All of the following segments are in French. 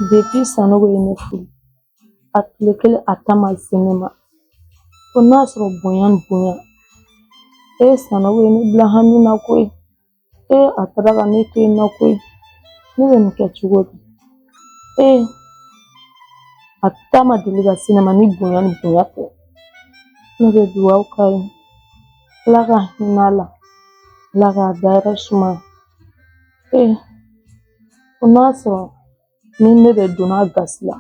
Depuis Sanogo ye ne furu a tile kelen a ta ma se ne ma fo n'a sɔrɔ bonya ni bonya Sanogo ye ne bila hami na koyi a taara ka ne to yen nɔ koyi ne bɛ nin kɛ cogo di a ta ma deli ka se ne ma ni bonya ni bonya tɛ ne bɛ dugawu k'a ye Ala ka hinɛ a la Ala k'a dayɔrɔ sumaya fo n'a sɔrɔ ni ne de donna a gasi la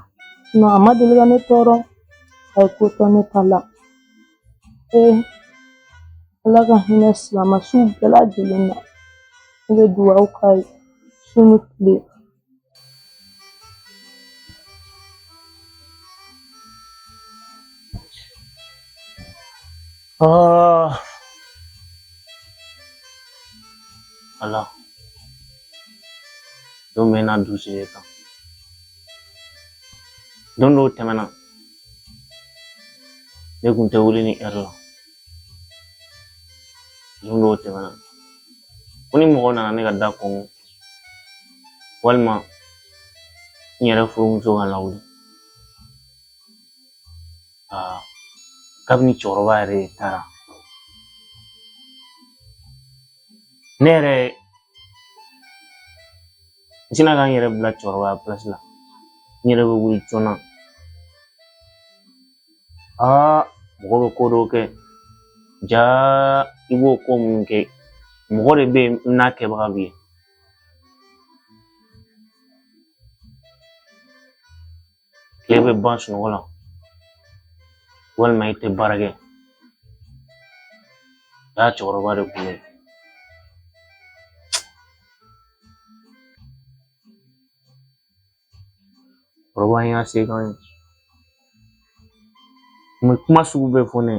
a ma deli ka ne tɔɔrɔ a ye ko tɔ ne ta la Ala ka hinɛ silamɛsuw bɛɛ lajɛlen na ne bɛ dugawu k'a ye su ni tile Allah don bɛ n'a dusu ye kan don dɔw tɛmɛna ne kun tɛ wuli ni ɛri la don dɔw tɛmɛna ko ni mɔgɔ nana ne ka da kɔngɔ walima n yɛrɛ furumuso ka lawuli kabini cɛkɔrɔba yɛrɛ taara ne yɛrɛ n sina ka n yɛrɛ bila cɛkɔrɔba pilasi la n yɛrɛ bɛ wuli joona mɔgɔ bɛ ko dɔw kɛ ja i b'o ko minnu kɛ mɔgɔ de bɛ yen n'a kɛbaga b'i ye tile bɛ ban sunɔgɔ la walima i tɛ baara kɛ y'a cɛkɔrɔba de kun bɛ cɛkɔrɔba in y'a se kan ye n bɛ kuma sugu bɛɛ fɔ ne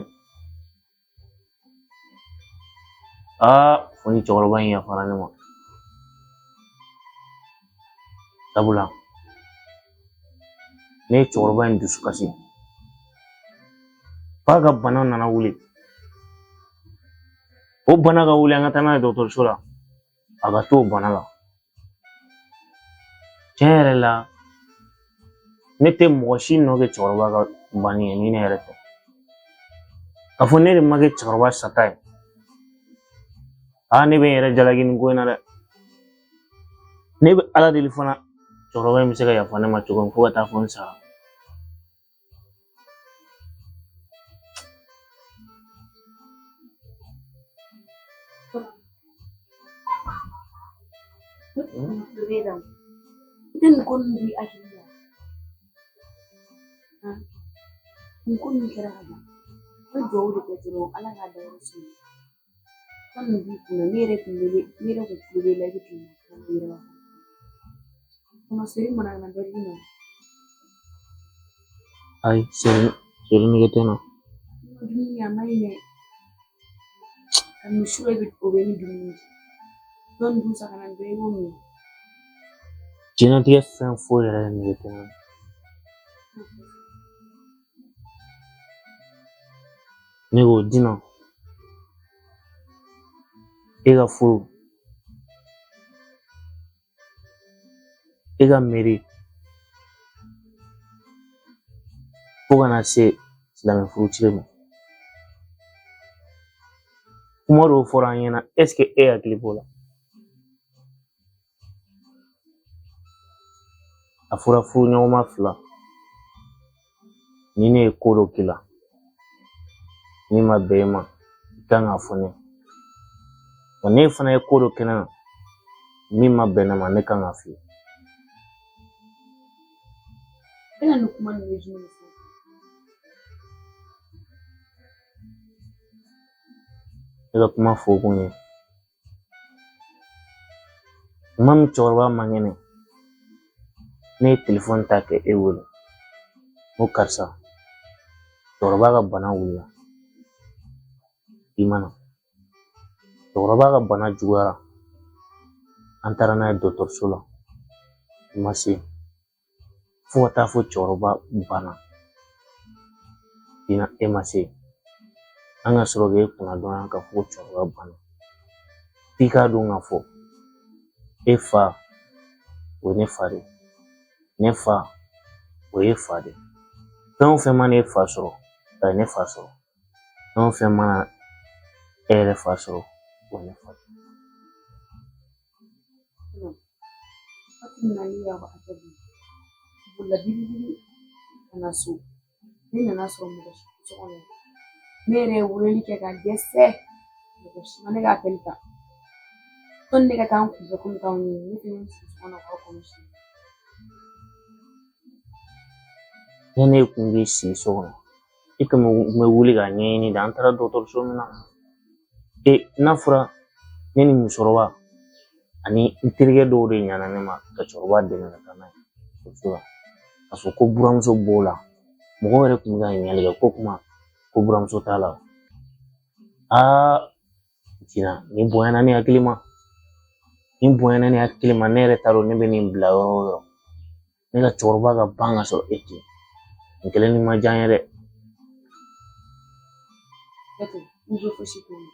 fo ni cɛkɔrɔba in yafara ne ma sabula ne ye cɛkɔrɔba in dusu kasi f'a ka bana nana wuli o bana ka wuli an ka taa n'a ye dɔgɔtɔrɔso la a ka to o bana la tiɲɛ yɛrɛ la ne tɛ mɔgɔ si nɔ kɛ cɛkɔrɔba ka banni ye ni ne yɛrɛ tɛ k'a fɔ ne de ma kɛ cɛkɔrɔba sata ye ne bɛ n yɛrɛ jalaki nin ko in na dɛ ne bɛ ala deli fana cɛkɔrɔba in bɛ se ka yafa ne ma cogo min fo ka taa fɔ n sara Den kon bi akila ni kon ni kera ga ko jowo de ko jiro ala ga da rusu kan bi ko mere ko kule la gitu ko mira kuma seri mana na dari no ai seri ni gete no dunia mai ne kan mishure bit ko be ni dunia don du sa kana be wo mi diɲɛlatigɛ fɛn foyi yɛrɛ ye nege tɛ n na ne k'o dina e ka furu e ka miiri fo kana se silamɛ furusiri ma kuma dɔw fɔra an ɲɛna e hakili b'o la a fɔra furuɲɔgɔnma fila ni ne ye ko dɔ k'i la min ma bɛn e ma i kan k'a fɔ ne wa ne fana ye ko dɔ kɛ ne na min ma bɛn ne ma ne kan k'a f'i ye ina no kuma ni jini fo ne ka kuma fɔ kun ye kuma min cɛkɔrɔba man kɛnɛ ne ye telefɔni ta kɛ e wele n ko karisa cɛkɔrɔba ka bana wulila i mana cɛkɔrɔba ka bana juguyara an taara n'a ye dɔgɔtɔrɔso la i ma se fo ka taa fɔ cɛkɔrɔba bana e ma se an ka sɔrɔ k'e kunna dɔn ka fɔ ko cɛkɔrɔba bana f'i k'a dɔn k'a fɔ e fa o ye ne fa de ye ne fa o ye fa de fɛn o fɛn mana e fa sɔrɔ a ye ne fa sɔrɔ fɛn o fɛn mana e yɛrɛ fa sɔrɔ o ye ne fa de. Hakilina ni yawa a ta bi bolla biribiri kana so ne nana sɔrɔ mɔgɔ si tɛ so kɔnɔ ne yɛrɛ ye weleli kɛ ka dɛsɛ mɔgɔ si ma ne ka appel ta sɔnni ne ka taa n kunfɛ komi k'aw ɲini ne fɛnɛ sigi so kɔnɔ k'aw kɔlɔsi Yani e kun b'i sigi so kɔnɔ i kun bɛ wuli ka ɲɛɲini de an taara dɔgɔtɔrɔso min na n'a fɔra ne ni musokɔrɔba ani n terikɛ dɔw de ɲana ne ma ka cɛkɔrɔba dɛmɛ ka taa n'a ye dɔgɔtɔrɔso la k'a fɔ ko buramuso b'o la mɔgɔw yɛrɛ kun bɛ ka ɲininkali kɛ ko kuma ko buramuso t'a la jina nin bonyana ne hakili ma ne yɛrɛ t'a dɔn ne bɛ nin bila yɔrɔ o yɔrɔ ne ka cɛkɔrɔba ka ban ka sɔrɔ e tɛ nin kelen ni ma diya n ye dɛ. Jate n bɛ fosi t'o la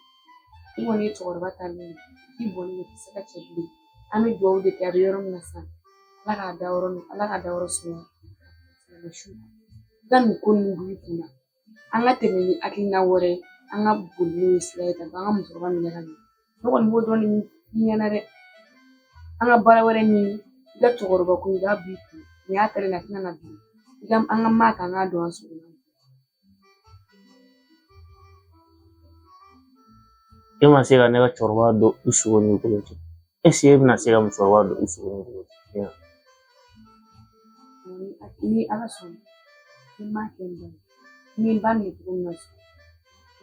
i kɔni ye cɛkɔrɔba talen ye i bɔnnen tɛ se ka cɛ bilen an bɛ dugawu de kɛ a bɛ yɔrɔ min na sisan ala k'a da yɔrɔ sumaya su i ka nin ko ninnu b'i kunna an ka tɛmɛ ni hakilina wɛrɛ ye an ka boli n'o ye sira ye ka an ka musokɔrɔba minɛ ka ɲɛ ne kɔni b'o dɔrɔn de f'i ɲɛna dɛ an ka baara wɛrɛ ɲini i ka cɛkɔrɔba ko i k'a b'i kun nin y'a tɛrɛ na a tɛna na bilen an ka maa kan k'a dɔn an sogo la. E ma se ka ne ka cɛkɔrɔba don i sogo ni kolo cɛ e bɛna se ka musokɔrɔba don i sogo ni kolo cɛ ni ala sɔnna ni n m'a kɛ n ba ni n ba minɛ cogo min na so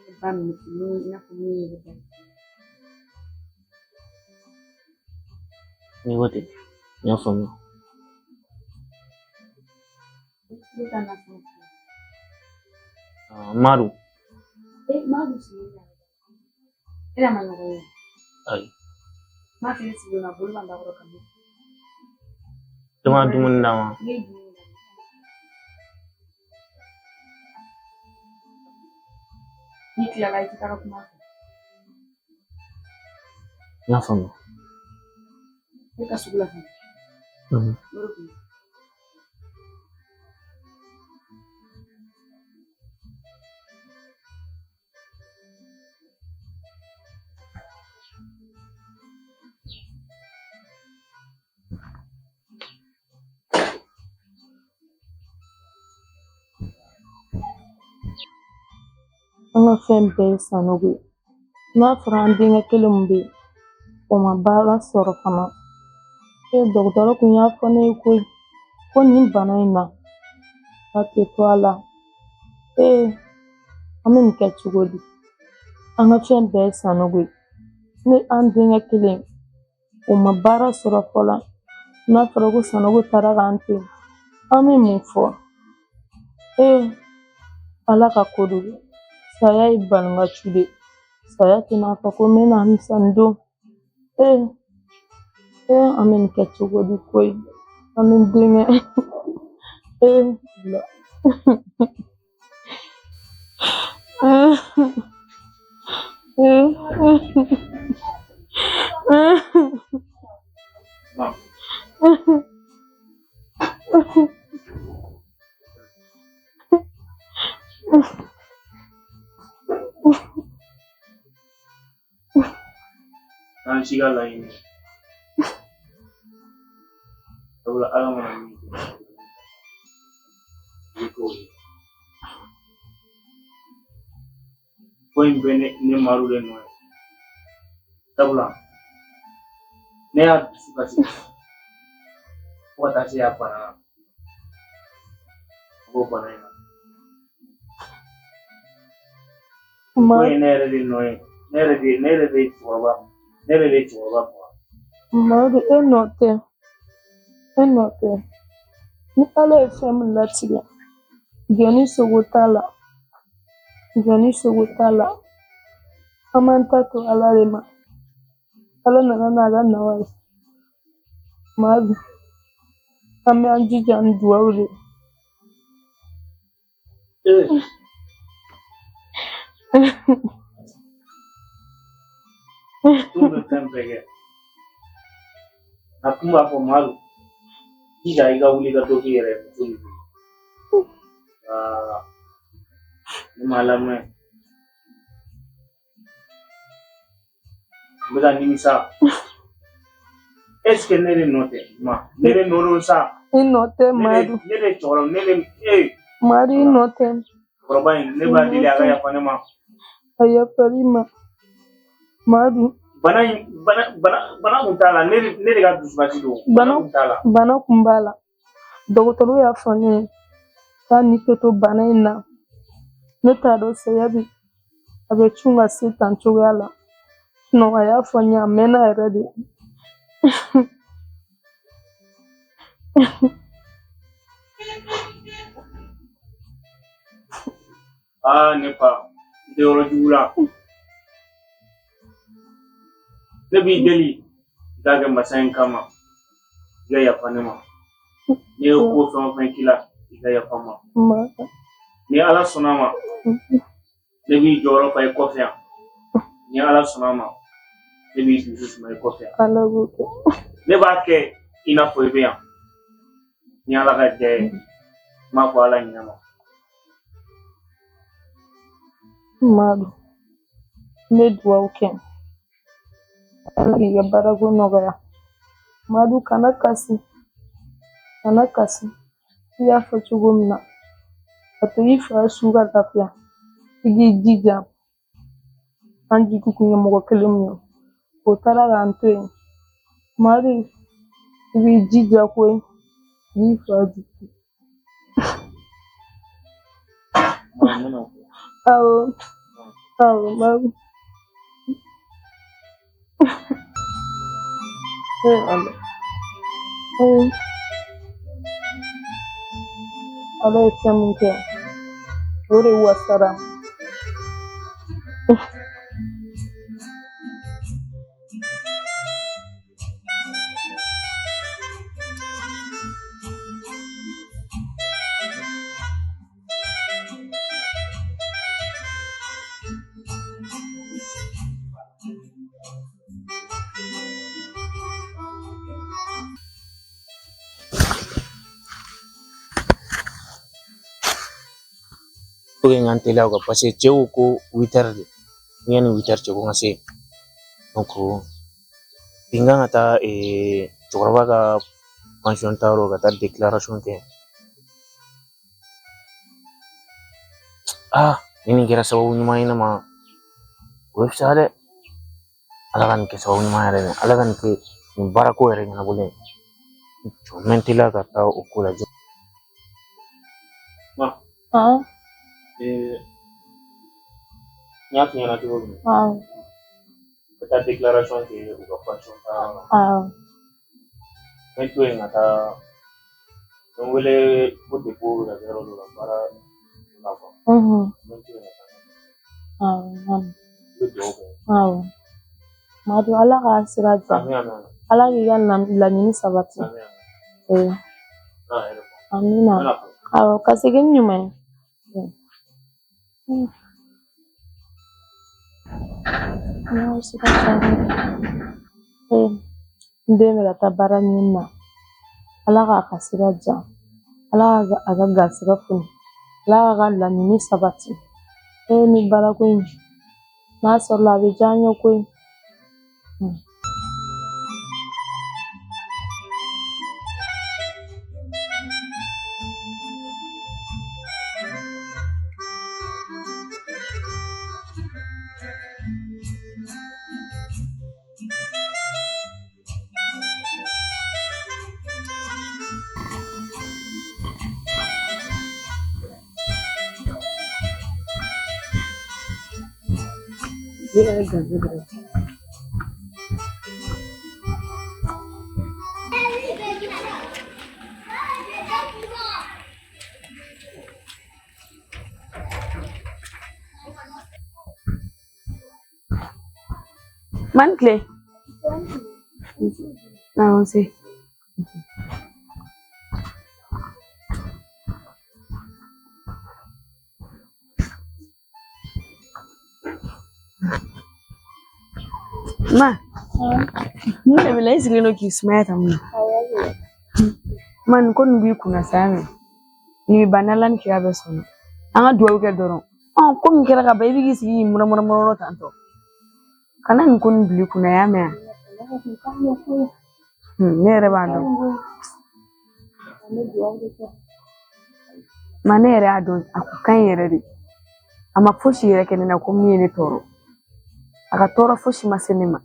ne ba minɛ ten i n'a fɔ ne yɛrɛ ba ye. Ni ko ten n y'a faamuya. Ne ka na fɛn Madu. Madu sigilen e yɛrɛ ma ɲɔgɔn ye ayi m'a fɛ ne sigilen na bolo b'a da kɔrɔ ka bɔ e ma dumuni d'a ma ne ye dumuni d'a ma ni tilala i tɛ taga kuma fɛ n y'a faamuya. ne ka sugu la fana yɔrɔ kun an ka fɛn bɛɛ ye Sanogo ye n'a fɔra an denkɛ kelen min bɛ yen o ma baara sɔrɔ fana dɔgɔtɔrɔ kun y'a fɔ ne ye ko nin bana in na a tɛ to a la an bɛ nin kɛ cogo di an ka fɛn bɛɛ ye Sanogo ye ne an denkɛ kelen o ma baara sɔrɔ fɔlɔ n'a fɔra ko Sanogo taara k'an to yen an bɛ mun fɔ ala ka ko do saya ye balimatu de saya tɛna fɔ ko n bɛna misa nin don an bɛ nin kɛ cogo di koyi an bɛ denkɛ An si ka laɲini sabula ala mana min kɛ i k'o ye ko in bɛ ne Madu de nɔ ye sabula ne y'a dusu kasi fo ka taa se a bana na a b'o bana in na ko in ne yɛrɛ de nɔ ye ne yɛrɛ de ye cɛkɔrɔba faga. Madu e nɔ tɛ ni ala ye fɛn min latigɛ jɔnni sogo t'a la an b'an ta to ala de ma ala nana n'a ka nawa ye Madu an bɛ an jija ni dugawu de Kun bɛ fɛn bɛɛ kɛ a kun b'a fɔ Madu Ida iga wuli ka to kiyere mutum. Malam Bukan nimisa. Est-ce que nere note ma nere noro sa inote madu nere choro nere madu inote probain ne ba dile aga ya panema aya parima madu bana untala nere ga dusbati do bana kumbala dogotoro ya fane ta ni to bana ina ne ta do seyabi abe chunga sitan chugala no aya fanya mena erede nepa deoro jula debi deli daga masayin kama ya panema ne ko son kila ya fama ni ala sonama debi joro fa kofia ni ala sonama debi Jesus mai kofia ala buke ne ba ke ina fo ibe ni ala ga de ma ko ala nyama madu medwa uke ala ya barago nogaya madu kana kasi ya fa chugumna ato ifa suga tapia igi jija anji kukunye mogo kelemyo otara ga antoe mari igi jija kwe ifa jiki awo maru ala echamunke ore wasara Oke ngantela ko parce que cewu ko 8h de ni 8h ce ko ngase donc pinga ngata cokoroba ka pension taro ka ta déclaration ke ini kira sababu nyuma ina ma website ala kan ke sababu nyuma yare ala kan ke barako yare na bole mentila ka ta okula jo ma Nyati yana tuh kita deklarasi ke uga pension ta itu yang ada nunggule putih pun ada lalu para apa madu ala ka siraja ala giga la nini sabati amina awo kasigin nyume ndeme gata bara nyina ala ka kasiraja ala aga gasira funi ala ga la nini sabati ni bara kwen na so la be janyo kwen Mantle. No, sí. Ma, ni le bilai sigino ki smeta mu. Man ko nin b'i kunna saya min ni banala ni kira bɛ sɔnna an ka duwawu kɛ dɔrɔn ko min kɛra ka ban i bɛ k'i sigi murmurmuru tantɔ kana nin ko nin b'i kunna y'a mɛn ne yɛrɛ b'a dɔn ma ne yɛrɛ y'a dɔn a ko kan yɛrɛ de a ma fosi yɛrɛ kɛ ne na ko min ye ne tɔɔrɔ a ka tɔɔrɔ fosi ma se ne ma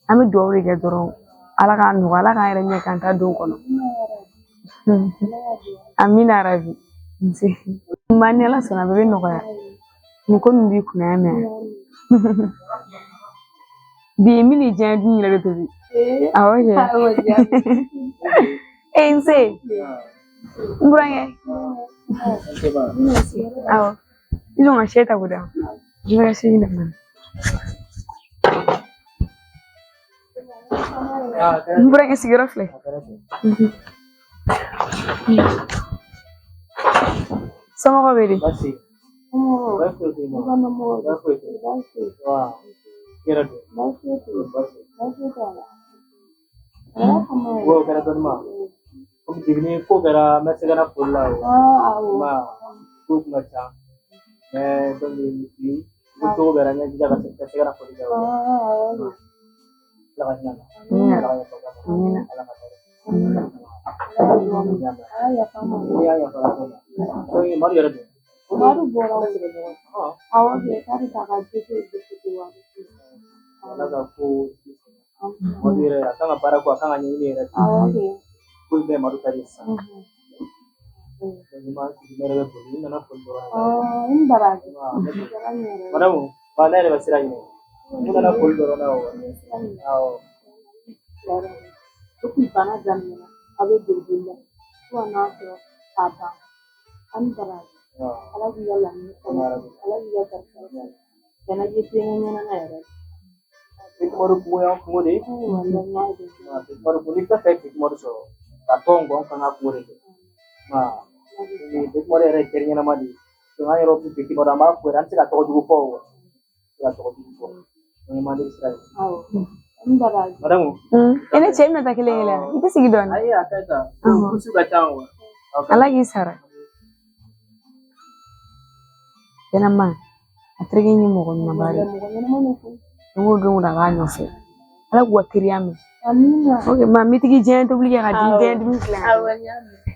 an bɛ duwawu de kɛ dɔrɔn ala k'a nɔgɔya ala k'an yɛrɛ ɲɛ k'an ta don kɔnɔ amina rabi ma ni ala sɔnna a bɛɛ bɛ nɔgɔya nin ko nin b'i kunna y'a mɛn bi min ni diɲɛ dun yɛrɛ de tobi awɔ kɛ n se n burankɛ awɔ i jɔn ka sɛ ta ko da n bɛ se ɲinɛ mana n burankɛ sigiyɔrɔ filɛ somɔgɔw bɛ di Ini ko kɛra n bɛ se ka na foli la ma ko kuma ca donc ni cogo bɛɛ la n ɲɛ jija ka se ka na foli kɛ ala ka hinɛ na ala ka Mari yɛrɛ don Mari bɔra awɔ kɛ k'ale ta ka ala ka ko Mari yɛrɛ a kan ka baara ko a kan ka ɲɛɲini yɛrɛ awɔ kɛ ko bɛɛ Mari ta de sisan Madamu ba ne yɛrɛ bɛ sira ɲini n nana foli dɔrɔn na awɔ depuis bana daminɛna a bɛ boli la fo ka n'a sɔrɔ k'a ban an bara ala k'i ka laɲini kɔnɔ ala k'i ka garisɛgɛ kɛ kana kɛ denkɛ ɲɛnama yɛrɛ Tekmɔri kungo y'an kungo de ye Tekmɔri kungo n'i tɛ fɛ Tekmɔri sɔrɔ ka tɔn gɔn kan ka kungo de kɛ Tekmɔri yɛrɛ ye teri ɲɛnama de ye donc an yɛrɛ bɛ Tekmɔri an b'a fɔ yɛrɛ an tɛ se ka tɔgɔ jugu fɔ o tɛ se ka tɔgɔ jugu fɔ donc man di sira ye Madamu i ni cɛ bɛna taa kelen kelen i tɛ sigi dɔɔnin ayi a ka ɲi sa kusi ka ca wa ala k'i sara kɛnɛma a terikɛ ɲi mɔgɔ ɲumanba de don o don a b'a nɔfɛ ala k'u ka teriya mɛn ok ma n bɛ tigi diɲɛ tobili kɛ ka di diɲɛ dumi filɛ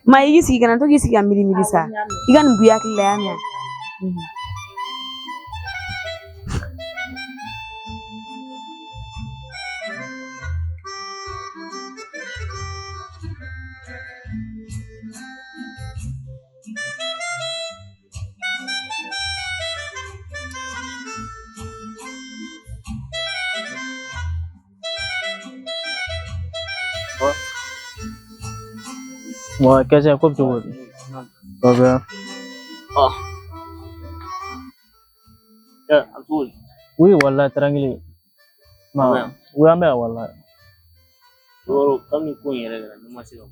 ma i k'i sigi kana to k'i sigi ka miiri miiri sa i ka nin bu hakili la y'a mɛn Moi, qu'est-ce que tu veux dire? Bien. Oh. Abdul. Oui, wallah, tranquille. Ma, oui, ambe wallah. Oro, kami ko yere na numa se ko.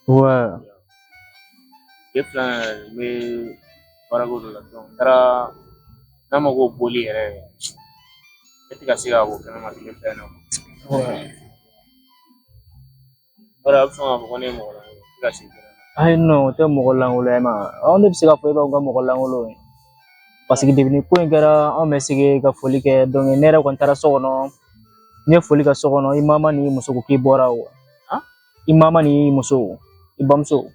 Ouais. Gefla me barago la don. Tara nama go boli yere. Etika siga go kana ma gefla no. Ouais. Ora option ko ne mo la. Ai no te mɔgɔ lankolon ma anw de bɛ se ka fɔ e b'aw ka mɔgɔ lankolon parce que depuis ko in kɛra anw bɛ sigi ka foli kɛ donc ne yɛrɛ kɔni taara so kɔnɔ n ye foli kɛ so kɔnɔ i mama ni muso ko k'i bɔra o i mama ni muso i bamuso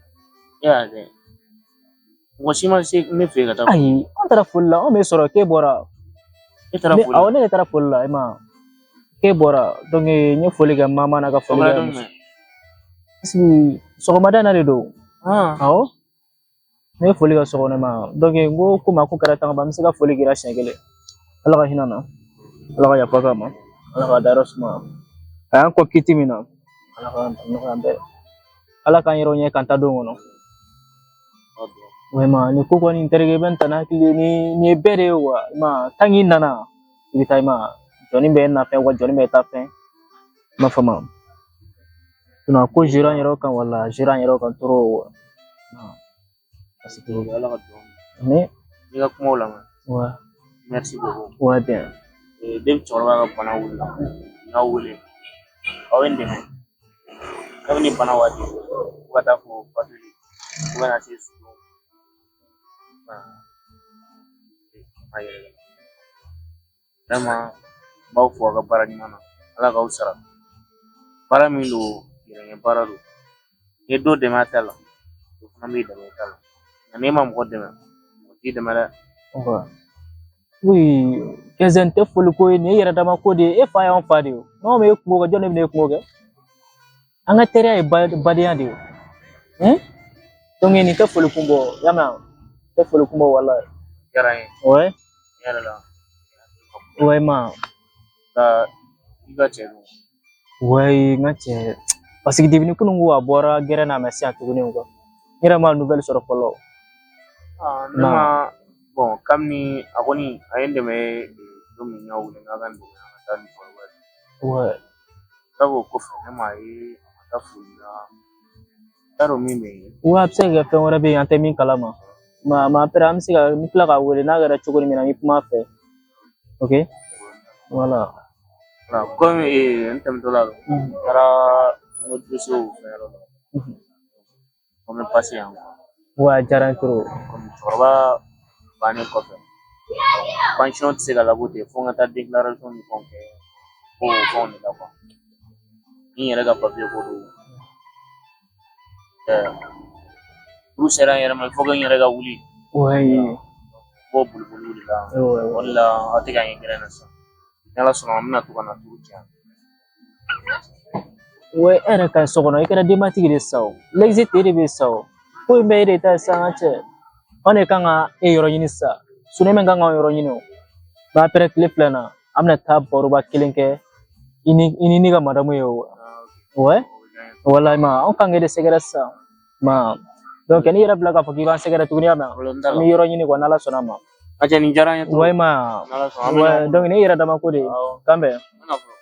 mɔgɔ si ma se ne fɛ ka taa ayi an taara foli la anw bɛ sɔrɔ k'e bɔra e taara foli awɔ ne de taara foli la i ma k'e bɔra donc n ye foli kɛ mama na ka foli kɛ sɔgɔmada na de don awɔ ne ye foli kɛ so kɔnɔ ma donc n ko komi ko kɛra tan ban n bɛ se ka foli kɛra siɲɛ kelen ala ka hinɛ na ala ka yafa k'a ma ala ka dayɔrɔ suma a y'an kɔ kiti min na ala ka nɔgɔya bɛɛ ala k'an yɛrɛ ɲɛ k'an ta don kɔnɔ vraiment ni ko kɔni n terikɛ bɛ n ta hakili nin ye bɛɛ de ye wa i ma tant que i nana i bɛ taa i ma jɔnni bɛ na fɛn wa jɔnni bɛ taa fɛn i m'a faamu sinon ko gérant yɛrɛ kan wala gérant yɛrɛ kan trop parce que ala ka dɔn mais i ka kumaw la ouais merci beaucoup ouais bien den cɛkɔrɔba ka bana wulila n y'a wele aw ye n dɛmɛ kabini bana waati fo ka taa fɔ batuli fo ka na se sugu ma yɛrɛ vraiment n b'aw fo aw ka baara ɲuman na ala k'aw sara baara min don yɛrɛɲɛ baara don n'i ye dɔ dɛmɛ a ta la o fana b'i dɛmɛ i ta la nka n'e ma mɔgɔ dɛmɛ mɔgɔ t'i dɛmɛ dɛ. Oui, quinzaine tɛ foli ko ye nin ye yɛrɛ dama ko de ye e fa y'anw fa de ye n'anw bɛ e kungo kɛ jɔn de bɛ e kungo kɛ an ka teriya ye badenya de ye donc nin tɛ foli kun bɔ y'a mɛn tɛ foli kun bɔ wala diyara n ye ouais n yɛrɛ la ouais ma ka i ka cɛ don ouais n ka cɛ parce que depuis ni kununko a bɔra gɛrɛ na mɛ sisan tuguni quoi n yɛrɛ ma nouvelle sɔrɔ fɔlɔ ne ma bon kabini a kɔni a ye n dɛmɛ don min na wuli n ka n dɛmɛ an ka taa ni fɔlɔ ouais sabu o kɔfɛ ne ma ye a ma taa foli la n t'a dɔn min bɛ yen ouais a bɛ se ka kɛ fɛn wɛrɛ bɛ yen an tɛ min kalama ma après an bɛ se ka n tila k'a wele n'a kɛra cogo min na n bɛ kuma a fɛ ok voilà komi n tɛmɛtɔla don n taara n ko dossier fɛn yɔrɔ la ko n bɛ passé yan ouais a diyara n ye trop komi cɛkɔrɔba bannen kɔfɛ pension tɛ se ka labɔ ten fo n ka taa déclaration ni fɛnw kɛ ko o fɛnw de la quoi ni n yɛrɛ ka papier ko don olu sera n yɛrɛ ma il faut que n yɛrɛ ka wuli ouais bɔ boliboliw de la o de la aw tɛ ka ɲɛ gɛrɛ na sisan ni ala sɔnna an bɛna to ka na turu cɛn ouais e yɛrɛ ka ɲi so kɔnɔ i kɛra denbatigi de sa o l'exit e de bɛ sa o ko in bɛɛ e de ta ye sa an ka cɛ anw de kan ka e yɔrɔ ɲini sa sunɛ min kan ka yɔrɔ ɲini o mais après tile filɛ na an bɛna taa baroba kelen kɛ i ni ne ka madamu ye o ouais wala ma anw kan ka de sɛgɛrɛ sa ma donc n'i yɛrɛ bila k'a fɔ k'i b'an sɛgɛrɛ tuguni ya mɛn an bɛ yɔrɔ ɲini quoi n'ala sɔnna ma a cɛ nin diyara n ye ouais ma ouais donc ne yɛrɛ dama ko de kan bɛn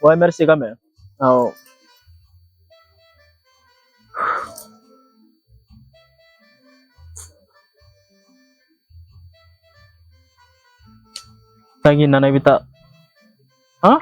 ouais merci kan bɛn awɔ Lagi nana bita. Hah?